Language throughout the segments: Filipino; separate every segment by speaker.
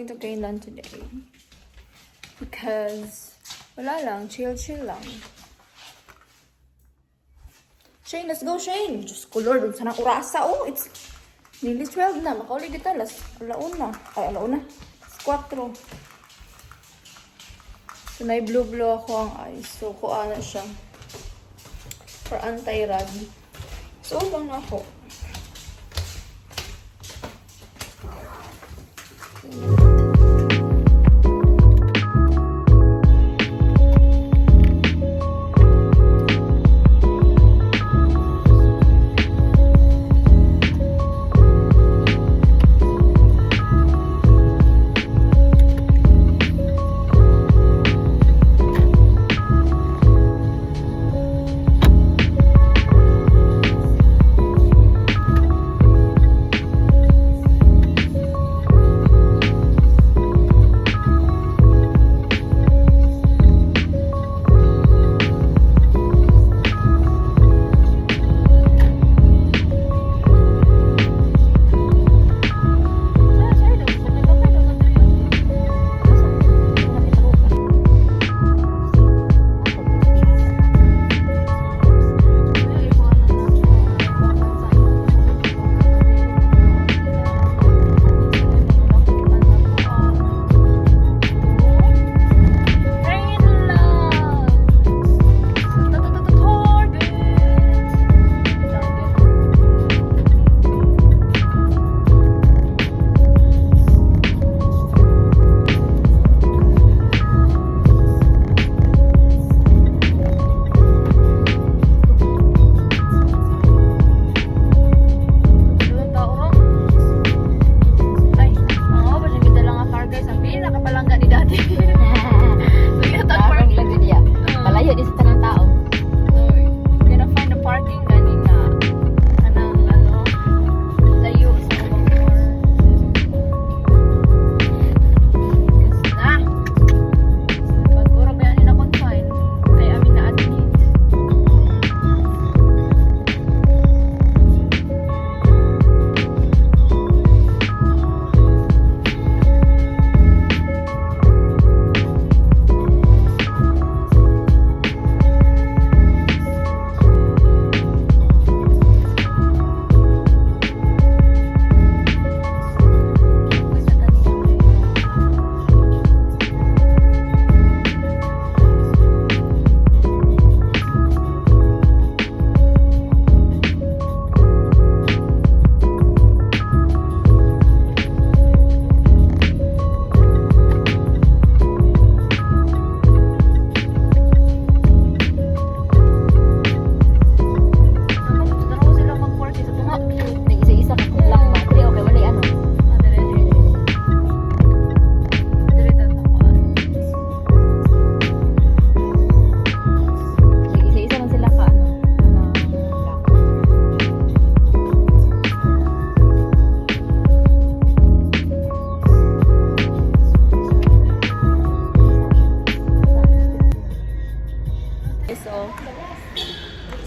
Speaker 1: going to Kailan today. Because, wala lang, chill lang. Shane, let's go, Shane! Diyos ko, Lord, sana urasa, oh! It's nearly 12 na. Makauli kita, alauna. Ay, alauna. 4. So, blue ako ang eyes. So, kuha na siya. For anti-rad. So, bang na ako.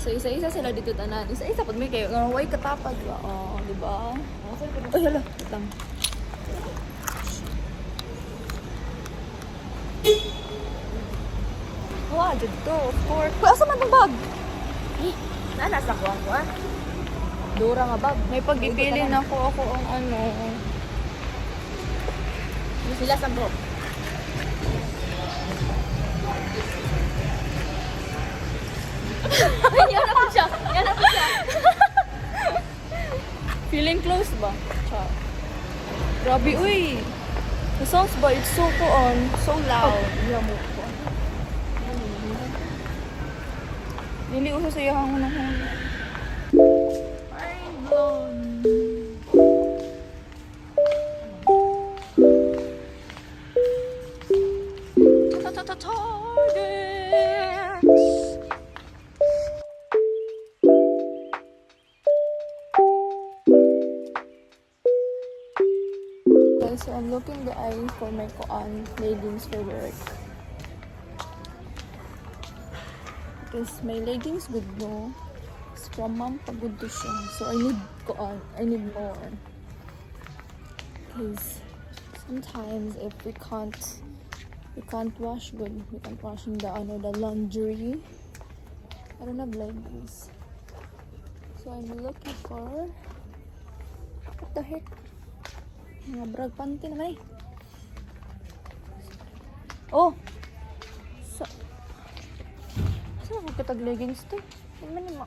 Speaker 1: So isa-isa sila dito tanan. Isa-isa pud may kayo nga way katapad ba. Oh, di ba? Ay hala, lang. Wow, dito, of course. Kuya, asa man tong bag?
Speaker 2: Nasa ko ako ah.
Speaker 1: Dura nga bag. May pagpipili na ako ang ano.
Speaker 2: Sila sa bro. Yan na po siya. Yan na po siya.
Speaker 1: Feeling close ba? Cha. Grabe, uy. The songs ba, it's so so loud.
Speaker 2: Yan mo po.
Speaker 1: Dili uso sa iyang ano. Mind blown. So I'm looking the eye for my leggings for work. Because my leggings good no. It's from mom pagod to siya. So I need more. Because Sometimes if we can't wash good, we can't wash in the laundry. I don't have leggings. So I'm looking for, what the heck? Mga brag panty naman eh. Oh! Saan ako katag leggings to? Hindi man yung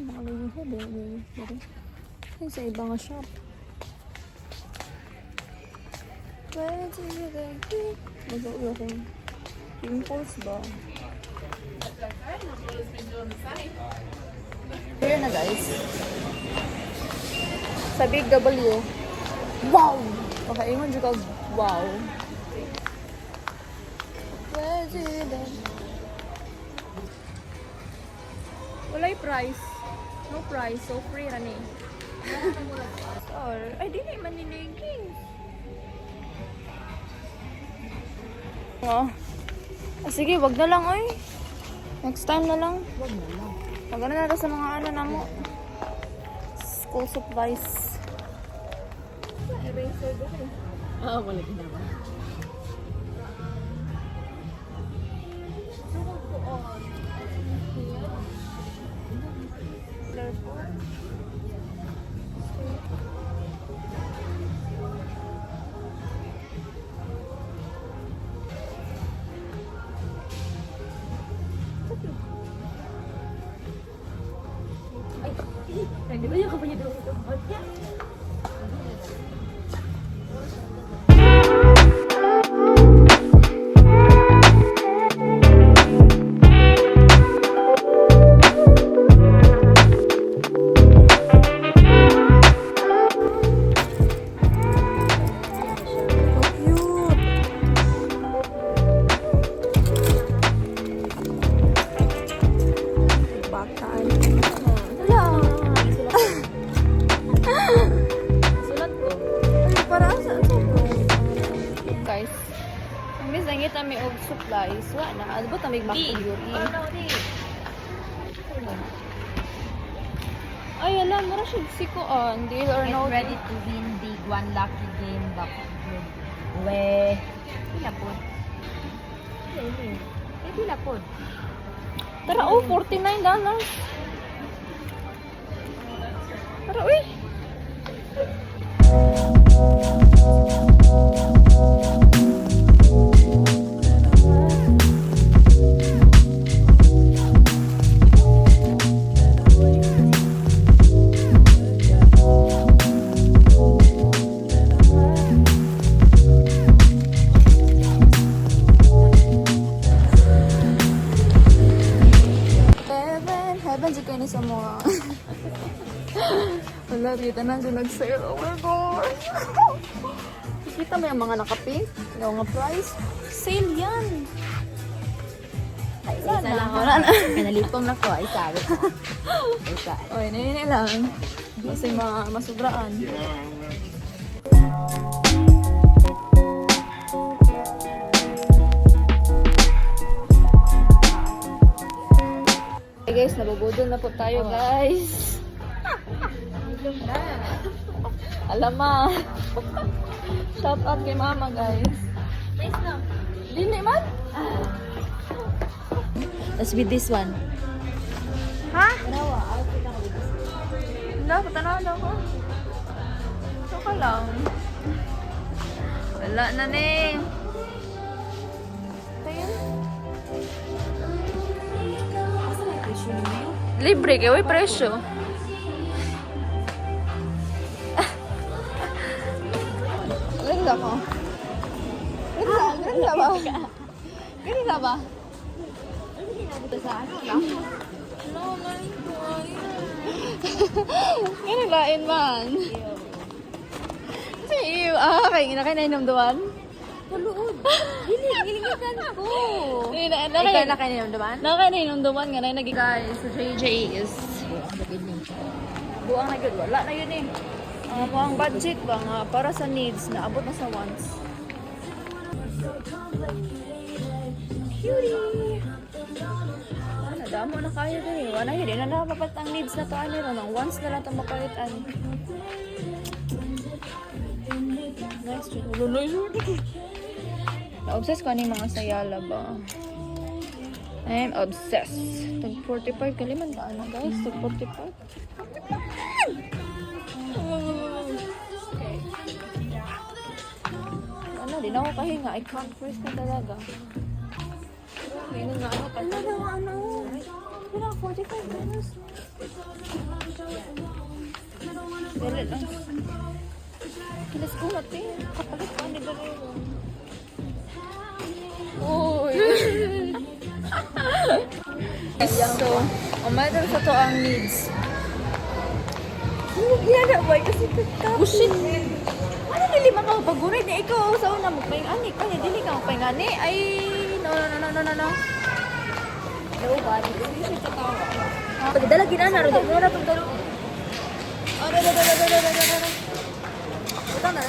Speaker 1: mga leggings na dito. Ay, sa iba nga shop. Where do you think? Mag-uwi akong pimples ba? Here na guys. Sa Big W. Wow! Okay, ingon dyan ka. Wow. Where do you think? Walay price. No price. So free na ni. Ay, di na man niliging. Oh. Sige, wag na lang oy. Next time na lang.
Speaker 2: Wag na lang.
Speaker 1: Magano na sa mga na mo. School supplies. Eraser doon.
Speaker 2: Wala ginawa. Di ba yung kapanya doon?
Speaker 1: May og supplies wa na adbot na may McFlurry. Ay alam mo ra siya sikuan deal or
Speaker 2: Get
Speaker 1: no
Speaker 2: ready to win big one lucky game back. We. Pila pod. Pila pod.
Speaker 1: Tara oh $49. Tara uy. Sa mga wala, dito na siya nag-sale. Oh my gosh! Kita mo yung mga naka-pink? Yung mga price? Sale yan!
Speaker 2: Ay, isa lang.
Speaker 1: Wala na.
Speaker 2: Kanalipong na ko. Ay, sabi ko. Isa.
Speaker 1: Oy, nini lang. Kasi masubraan. Hey guys, nabubudol na po tayo guys. Alam ma. Shout out kay mama guys.
Speaker 2: Nice na.
Speaker 1: Dini man?
Speaker 2: Let's with this one.
Speaker 1: Ha?
Speaker 2: Tanawa.
Speaker 1: Wala, patanaw na ako. Ito ka lang. Wala na ni. Libre kayo, may presyo. Ganda ko. Ganda ba? Ganda ba? Ganda lain man. Si iyo. Kaya ginakay na inumduan?
Speaker 2: Kaluod. Hilingitan ko.
Speaker 1: Ikaw
Speaker 2: na kayo naman?
Speaker 1: Nakainom-duman nga na naging guys. So JJ is buang na good. Wala na yun eh. Ang budget ba nga para sa needs na abot na sa wants. Cutie! Ano, damo na kayo din eh. Wala yun. Na napapat ang needs na to. Ano ron? Once na lang ito mapalitan. Nice. Na-obsess ko ano yung mga sayala ba? I'm obsessed. Tag 45 kaliman ba? Ano guys? Tag 45? Ano, di na ako kahinga. I can't breathe na talaga. May nga ano pa. Ano? Wala, 45 minutes. Dali lang. Kilas ko mati. Kapalit pa ni Darero. Uy! So, umagal sa to ang needs. Ginagawa ba? Kasi kata. Oh shit! Ano dili makapagunay na ikaw sa una mo pahingani? Kaya dili ka pahingani? Ay, no. No, body. Dili siya tatawa. Pagdala ginana, rin mo na itong dalo. Oh, da. Ito na.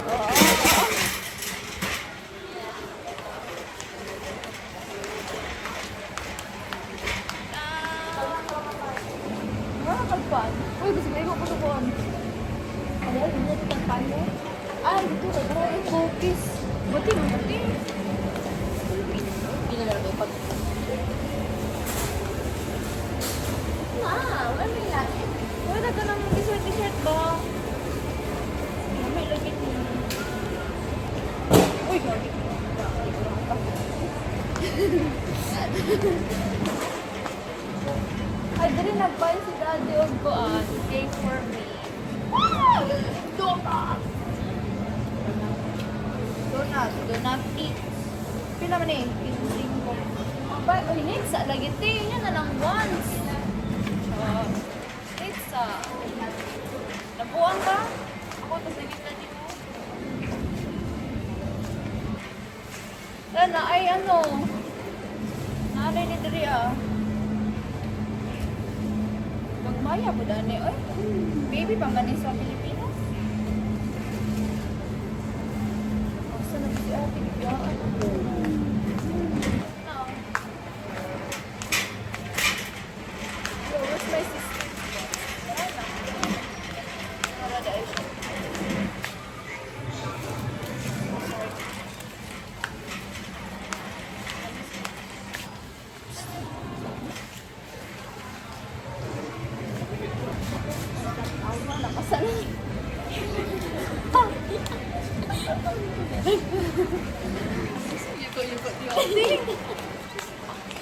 Speaker 1: Kalpan. Uy, gusto ko yung kusukuan. Ano yun? Hindi ito kalpan mo? Ay, dito. Ito yung cookies. Buti. Hindi na lang yung pag... wala may langit. Wala ka ng t-shirt ba? May lagit mo. Uy, sorry. Ay, dali nagpain si Daddy of Goan. Cake for me. Donut eat. Pila man eh? Pinsing ko. Ba, ulit sa lagi. Yan na lang once. Pizza. Nabuang ka? Ako, tapos naging na dito. Sana, ay ano? Naalay ni Diri Magmaya po dani. Ay, baby pang ganin sa Pilipinas. Asa na si ate? Where's my sister?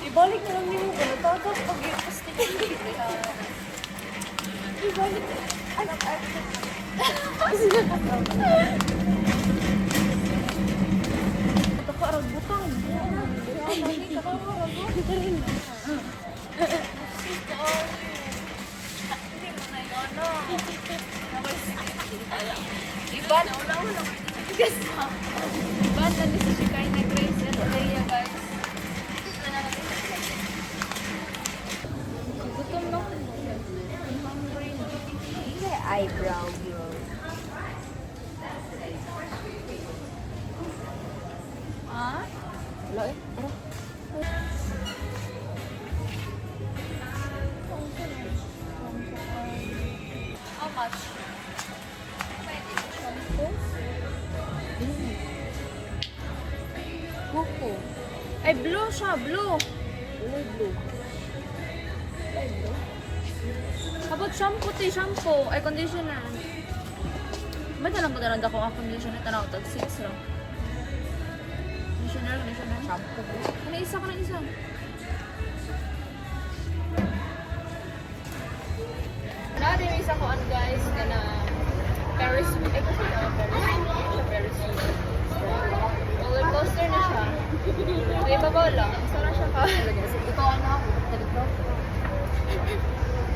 Speaker 1: Ibalik na lang nila ko. Natagap pag yung plastic. Ibalik. Anak. Ito ka arag butang. Hindi ka arag butang. Iban, una-una. Guys, iban na ni si Shikay na Grace at Olea, guys. Gutom na ako. I'm hungry.
Speaker 2: Hindi eyebrow girl.
Speaker 1: Ah? Wala eh. How much?
Speaker 2: Buko.
Speaker 1: Ay, blue siya, blue.
Speaker 2: Blue.
Speaker 1: Kapag shampoo, shampoo. Ay, conditioner. Ba't na lang ko na ako ang conditioner? Tanaw, tag 6 lang. Conditioner.
Speaker 2: Shampoo.
Speaker 1: Ano isa ka na isa? Natin yung isa ko ano guys, na Paris Ay, kasi na Paris roller coaster na siya. May babaw lang. Isa na siya ka.
Speaker 2: Ikaw ano ako?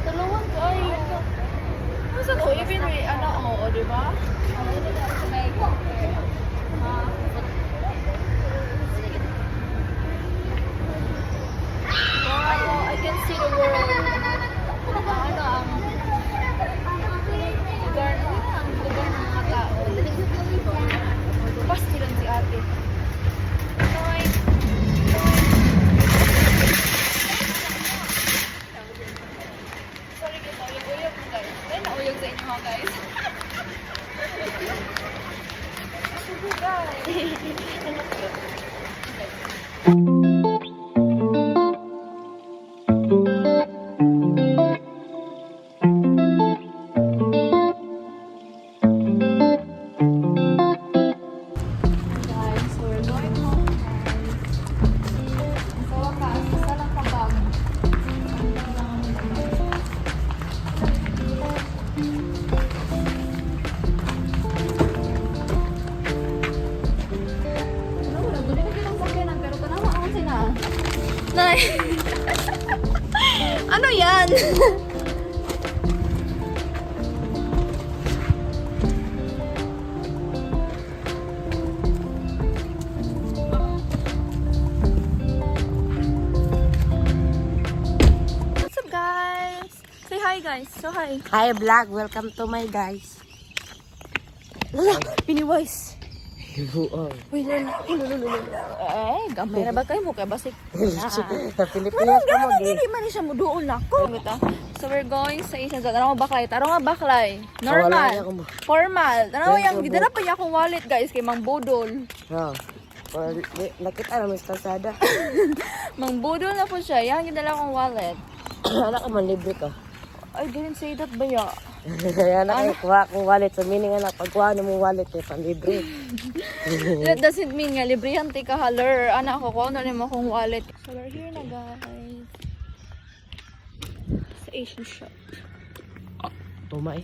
Speaker 1: Tulungan ko ay. Masa ko, even ano, oo, di ba? Wow, I can see the world. Ano ang lugar ng mga tao. Pas silang si ate. Bye. Guys, so we're going home. Sa wakas, isa lang ka bag. Ano, wala. Duli ko kitang sakyanan, pero tanawa ako sina. Nay! Ano yan? What's up, guys? Say hi, guys. So hi.
Speaker 2: Hi vlog, welcome to my guys.
Speaker 1: Lala, Pennywise.
Speaker 2: Oo.
Speaker 1: Uy, lala. Gamay na ba kayo mo? Kaya basik.
Speaker 2: Sa Pilipinas ka mo,
Speaker 1: Hindi man siya mo doon na ko. So we're going sa isang dyan. Tara mo baklay. Tara mo baklay. Normal. Formal. Tara mo yung gidala pa niya akong wallet, guys. Kay Mang Budol.
Speaker 2: Oo. Nakita namin sa kalsada.
Speaker 1: Mang Budol na po siya. Yan, gidala akong wallet.
Speaker 2: Anak ka man, libre ka.
Speaker 1: I didn't say that ba ya?
Speaker 2: Kaya anak, kuha akong wallet. Sa meaning anak, pagkuha na mong wallet, eh, pang-libre.
Speaker 1: That doesn't mean nga, librihan ti ka haler. Anak ko, kuha na rin mo akong wallet. So we're here na, guys. Sa Asian shop.
Speaker 2: Tumay.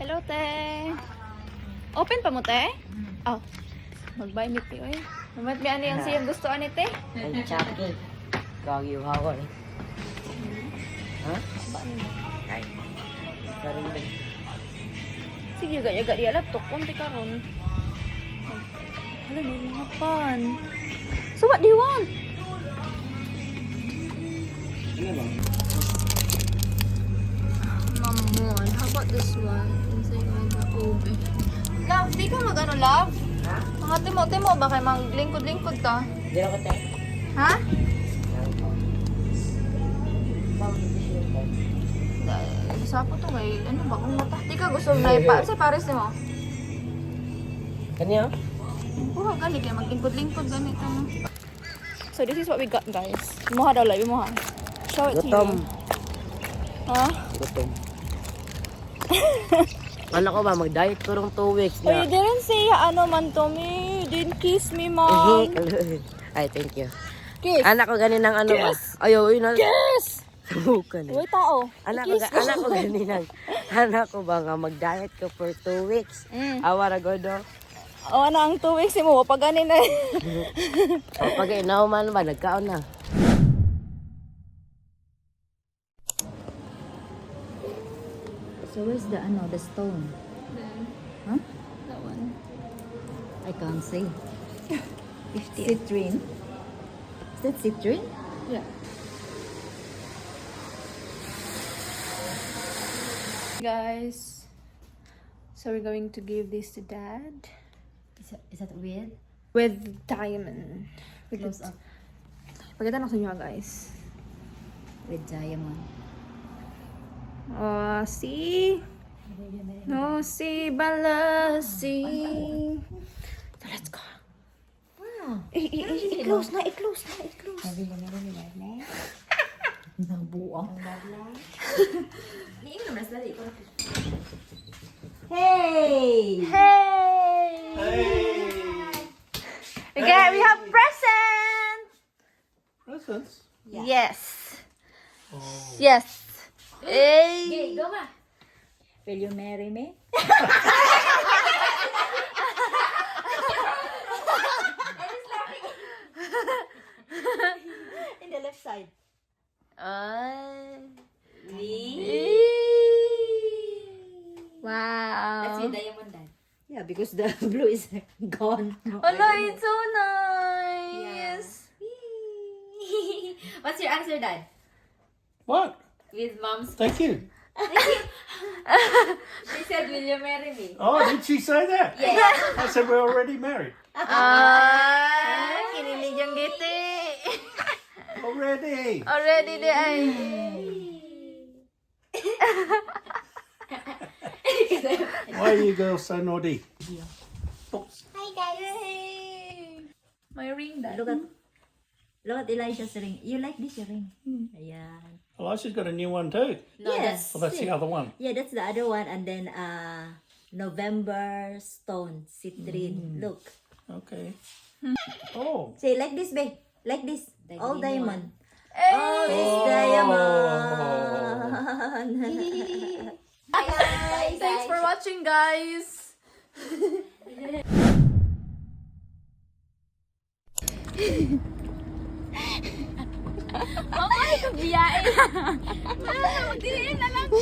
Speaker 1: Hello, te. Open pa mo, te? Oh. Mag-buy meet ti, oy. Mamat mi ano yung siyang gusto ani, te?
Speaker 2: Ang chaki. Kagi yung hawa eh. Ha? Ay. Karin.
Speaker 1: Sige, gaya-gaya di laptop. Kunti ka ron. Hala, may mga pan. So, what do you want? Mamon. How about this one? Inside the ube. Love, di ka mag-ano, love?
Speaker 2: Ha?
Speaker 1: Mga timo-timo ba kayo mag-lingkod-lingkod ka?
Speaker 2: Hindi na ko tayo.
Speaker 1: Ha? Isa po to ngay. Ano ba? Kung mata. Di ka gusto na ipa. Sa pares mo.
Speaker 2: Kanya?
Speaker 1: Buha gali kaya maglingkod-lingkod ganito. So this is what we got, guys. Imuha daw live, imuha. Show it to
Speaker 2: Gutom.
Speaker 1: you. Ha?
Speaker 2: Gutom. Ano ko ba, mag-diet ko rong 2 weeks
Speaker 1: Oh, you
Speaker 2: na.
Speaker 1: didn't say ano man to me. You didn't kiss me, mom.
Speaker 2: Ay, thank you.
Speaker 1: Kiss.
Speaker 2: Anak ko ganin ng ano ba? Ayaw, yun na.
Speaker 1: Kiss!
Speaker 2: Subukan eh.
Speaker 1: Uy, tao.
Speaker 2: Anak ko ganin ng, anak ko ba nga mag-diet ko for 2 weeks. Awara godo.
Speaker 1: O, ano ang 2 weeks mo? Pag ganin na.
Speaker 2: O pag inauman ba, nagkaon na.
Speaker 3: So where's the the stone? Huh?
Speaker 1: That one.
Speaker 3: I can't see.
Speaker 1: 50.
Speaker 3: Citrine. Is that citrine?
Speaker 1: Yeah. Guys, so we're going to give this to Dad
Speaker 3: Is that weird?
Speaker 1: with diamond. With
Speaker 3: Close
Speaker 1: the-
Speaker 3: up
Speaker 1: Pakita na ko sa inyo, guys.
Speaker 3: with diamond.
Speaker 1: Oh, see? No, see, bala, see. So, let's go.
Speaker 3: Wow.
Speaker 1: I-close na, i-close na, i-close.
Speaker 3: Nabuang.
Speaker 1: Hey!
Speaker 3: Hey!
Speaker 1: Hey! We have presents!
Speaker 4: Presents?
Speaker 1: Yes. Yes. Hey!
Speaker 3: Hey, go ma. Will you marry me? In the left side.
Speaker 1: Wow.
Speaker 3: That's with diamond then. Yeah, because the blue is gone.
Speaker 1: Oh no, it's so nice.
Speaker 3: What's your answer, Dad?
Speaker 4: What?
Speaker 3: With mom's.
Speaker 4: Thank you.
Speaker 3: She said, "Will you marry me?"
Speaker 4: Oh, did she say that?
Speaker 3: Yeah.
Speaker 4: I said we're already married.
Speaker 1: Kinilig yung giti.
Speaker 4: Already.
Speaker 1: Already di ay.
Speaker 4: Why are you girls so naughty? Oops.
Speaker 3: Hi guys.
Speaker 1: Yay! My ring, Dad.
Speaker 3: Look at Elisha's ring. You like this ring? Ayan.
Speaker 4: Elisha's got a new one too.
Speaker 3: Yes.
Speaker 4: Well, that's the other one.
Speaker 3: Yeah, that's the other one. And then November stone, citrine. Look.
Speaker 4: Okay. Oh.
Speaker 3: Say like this, babe. Like this. All diamond.
Speaker 1: Hey!
Speaker 3: All this diamond.
Speaker 1: Bye, guys. Thanks for watching, guys. Mama, ito biyain. Magdiliin na lang ko.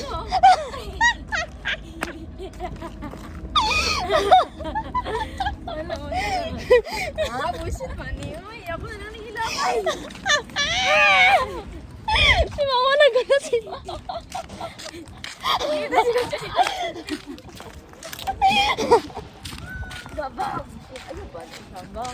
Speaker 1: Bullshit man niyo. Ako na lang ilapay. Si Mama nagano si Mama. Baba. Ano ba? Baba.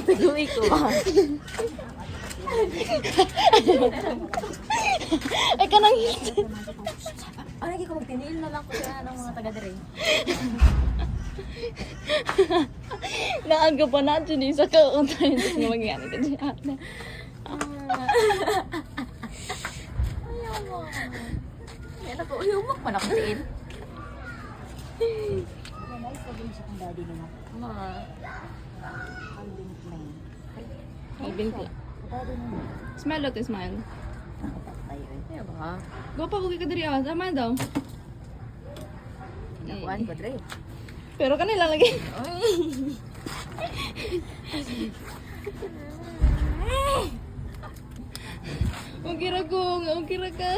Speaker 1: Tagawi ko ba? Ay, kanang hit.
Speaker 2: Ano lagi ko magtinil na lang ko siya ng mga taga-dire.
Speaker 1: Naaga pa natin eh. Sa kauntayin na magyari ka dyan.
Speaker 2: Ayaw mo. Yan ako, uyumok man ako din.
Speaker 3: Nice na din siya kung daddy nila.
Speaker 2: Ma.
Speaker 3: Alvin Klein.
Speaker 1: Alvin ko.
Speaker 3: Daddy nila.
Speaker 1: Smile daw, smile.
Speaker 3: Tayo eh.
Speaker 2: Ayaw ba?
Speaker 1: Gwapa ko ka diri ah. Tama daw.
Speaker 2: Nakuhaan ko, Dre.
Speaker 1: Pero kanila lagi. Okay ra ko. Okay ra ka.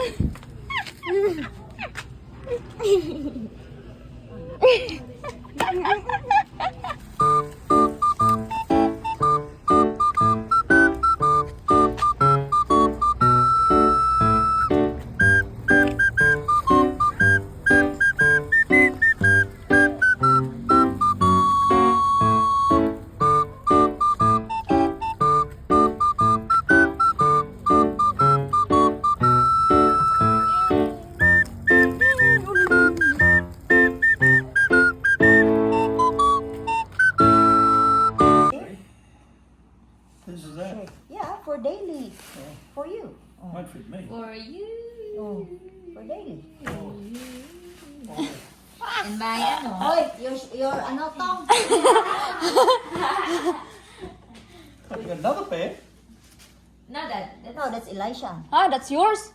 Speaker 4: This is that.
Speaker 3: Yeah, for daily. For you.
Speaker 4: Might fit me.
Speaker 2: For you.
Speaker 3: Oh, for daily.
Speaker 2: And by ano?
Speaker 3: Oy, your ano tong?
Speaker 4: Oh, you got another pair.
Speaker 2: No, that.
Speaker 3: No, that's Elisha.
Speaker 1: Ah, that's yours.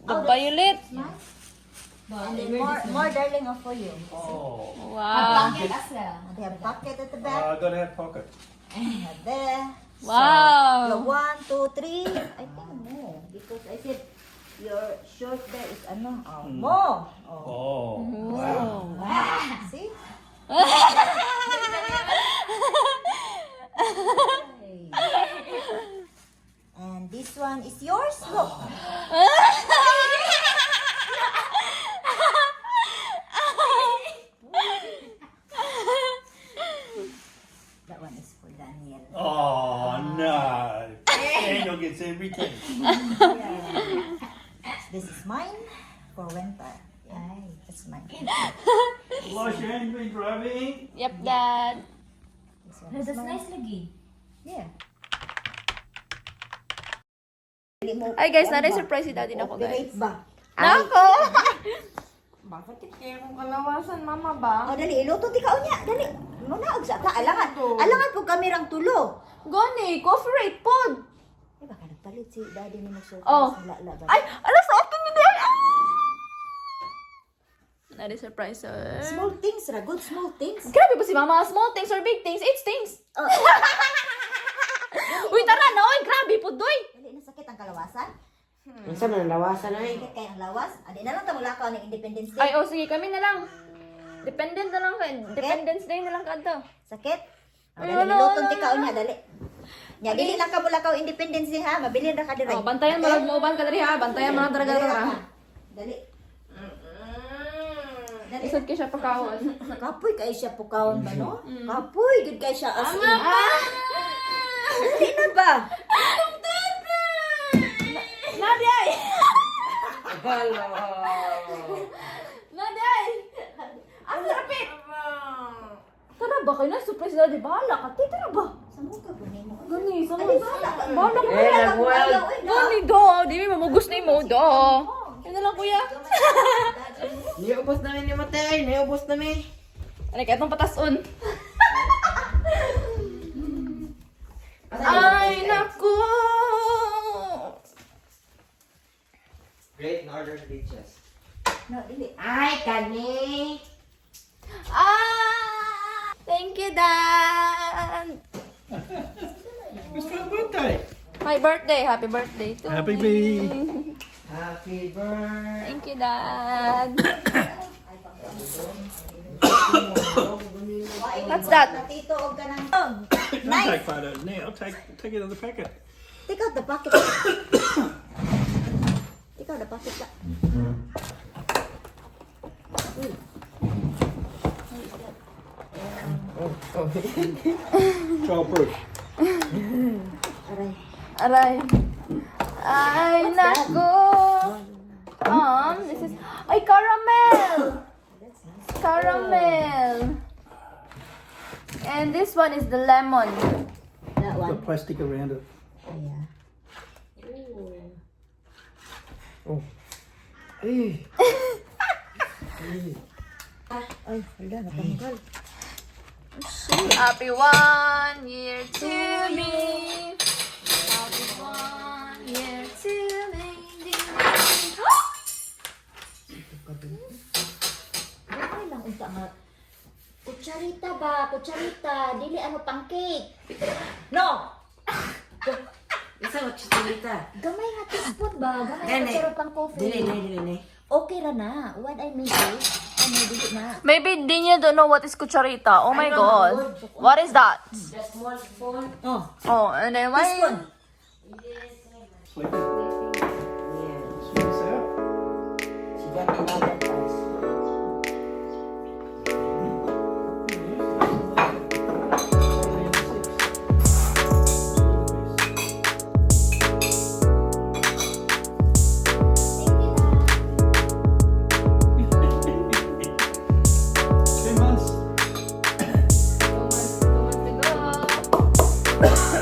Speaker 1: The violet.
Speaker 3: Nice. And then more darling of for you.
Speaker 4: Oh.
Speaker 1: Wow.
Speaker 2: Pocket as well.
Speaker 3: And they have pocket at the
Speaker 4: I
Speaker 3: back.
Speaker 4: gotta have pocket.
Speaker 3: There.
Speaker 1: Wow.
Speaker 3: 1, 2, 3. I think more. Because I said your short there is ano? Oh, more. Oh.
Speaker 4: Oh.
Speaker 3: See? And this one is yours. Look. That one is for Daniel.
Speaker 4: Oh no. Daniel gets everything.
Speaker 3: This is mine for winter. Yeah, that's mine.
Speaker 4: Elisha, you been driving?
Speaker 1: Yep, Dad.
Speaker 3: This one
Speaker 2: No,
Speaker 3: is
Speaker 2: that's
Speaker 3: mine.
Speaker 2: nice lagi.
Speaker 3: Yeah.
Speaker 1: Ay guys, na-surprise si Daddy na ko guys.
Speaker 3: Operate ba?
Speaker 1: Nako!
Speaker 2: Bakit kaya kong kalawasan, mama ba?
Speaker 3: Oh, dali, iluto ti ka unya. Dali. Muna og sa ta alangan. Alangan pug kamerang tulo.
Speaker 1: Gani, cooperate pod.
Speaker 3: Eh baka nagpalit si daddy ni mag-surprise
Speaker 1: Oh.
Speaker 3: la ba?
Speaker 1: Ay, alas sa akin ni Daddy. Na-surprise her.
Speaker 3: Small things ra, good small things.
Speaker 1: Grabe po si Mama. Small things or big things, it's things.
Speaker 3: Oh.
Speaker 1: Uy, tara na. Uy, grabe po, doy.
Speaker 3: Dali na sakit ang kalawasan.
Speaker 5: Unsa man ang lawasan ay?
Speaker 3: Sakit kay ang lawas. Adi na lang ta mulakaw ng Independence Day.
Speaker 1: Ay, oh, sige, kami na lang. Dependent na lang ka. Dependence Day na lang ka to.
Speaker 3: Sakit. Oh,
Speaker 1: Ay,
Speaker 3: dali
Speaker 1: wala,
Speaker 3: niluton
Speaker 1: wala,
Speaker 3: ti ka unya dali. Nya dili lang ka mulakaw Independence Day ha, mabilin ra ka dire.
Speaker 1: Oh, bantayan mo lang mo uban ka diri ha. Bantayan mo lang talaga
Speaker 3: Dali
Speaker 1: ra.
Speaker 3: ra ka. Dali.
Speaker 1: Isod ka siya pagkaon.
Speaker 3: Kapoy kay siya pukaon ba no? Kapoy gud kay siya as in. Dili na ba?
Speaker 1: Naday!
Speaker 5: Hello.
Speaker 1: Naday! Ang rapid! Tara ba kayo na? Surprise na, di bahala ka. Tara ba?
Speaker 3: Samo ka po nimo.
Speaker 1: Gani, sama.
Speaker 3: Bahala ka.
Speaker 1: Bahala ka.
Speaker 5: Eh, nagwal.
Speaker 1: Gani, do. Di mo mamugos na mo, do. Yan na lang, kuya.
Speaker 5: Niubos namin ni Matay. Niubos namin.
Speaker 1: Ano kaya itong patason? Ay, naku!
Speaker 5: Great in order to teachers.
Speaker 3: No, dili.
Speaker 5: Ay, kani.
Speaker 1: Ah! Thank you, Dad!
Speaker 4: It's my birthday.
Speaker 1: My birthday. Happy birthday to
Speaker 4: Happy
Speaker 1: me.
Speaker 4: birthday.
Speaker 5: Happy birthday.
Speaker 1: Thank you, Dad. What's that?
Speaker 3: Natito og kanang
Speaker 4: Don't take photos now. Take it out of the packet.
Speaker 3: Take out the pocket. Take out the pocket.
Speaker 4: Childproof.
Speaker 3: Aray.
Speaker 1: Aray. Ay, naku! This is... Ay, caramel! Caramel! And this one is the lemon.
Speaker 3: That
Speaker 4: Put
Speaker 3: one.
Speaker 4: plastic around it.
Speaker 3: Yeah.
Speaker 5: Eh.
Speaker 3: Ay, hala, natanggal.
Speaker 1: Happy 1 year to me. Happy 1 year to me.
Speaker 3: Ay lang unta nga. Kutsarita ba? Kutsarita. Dili ano pancake. No!
Speaker 5: Isa mo chichilita.
Speaker 3: Gamay nga teaspoon ba? Gamay
Speaker 5: Gani.
Speaker 3: nga pero pang coffee.
Speaker 5: Dili.
Speaker 3: Okay ra na. What I mean is, ano, dili na.
Speaker 1: Maybe Daniel don't know what is cucharita. Oh my
Speaker 5: I know,
Speaker 1: god.
Speaker 5: good.
Speaker 1: What is that?
Speaker 5: The small spoon.
Speaker 3: Oh,
Speaker 1: Oh, and then why?
Speaker 3: teaspoon.
Speaker 4: Sleep it.
Speaker 5: Yeah.
Speaker 4: Sweet this out.
Speaker 5: She got another price.
Speaker 1: Two months to go.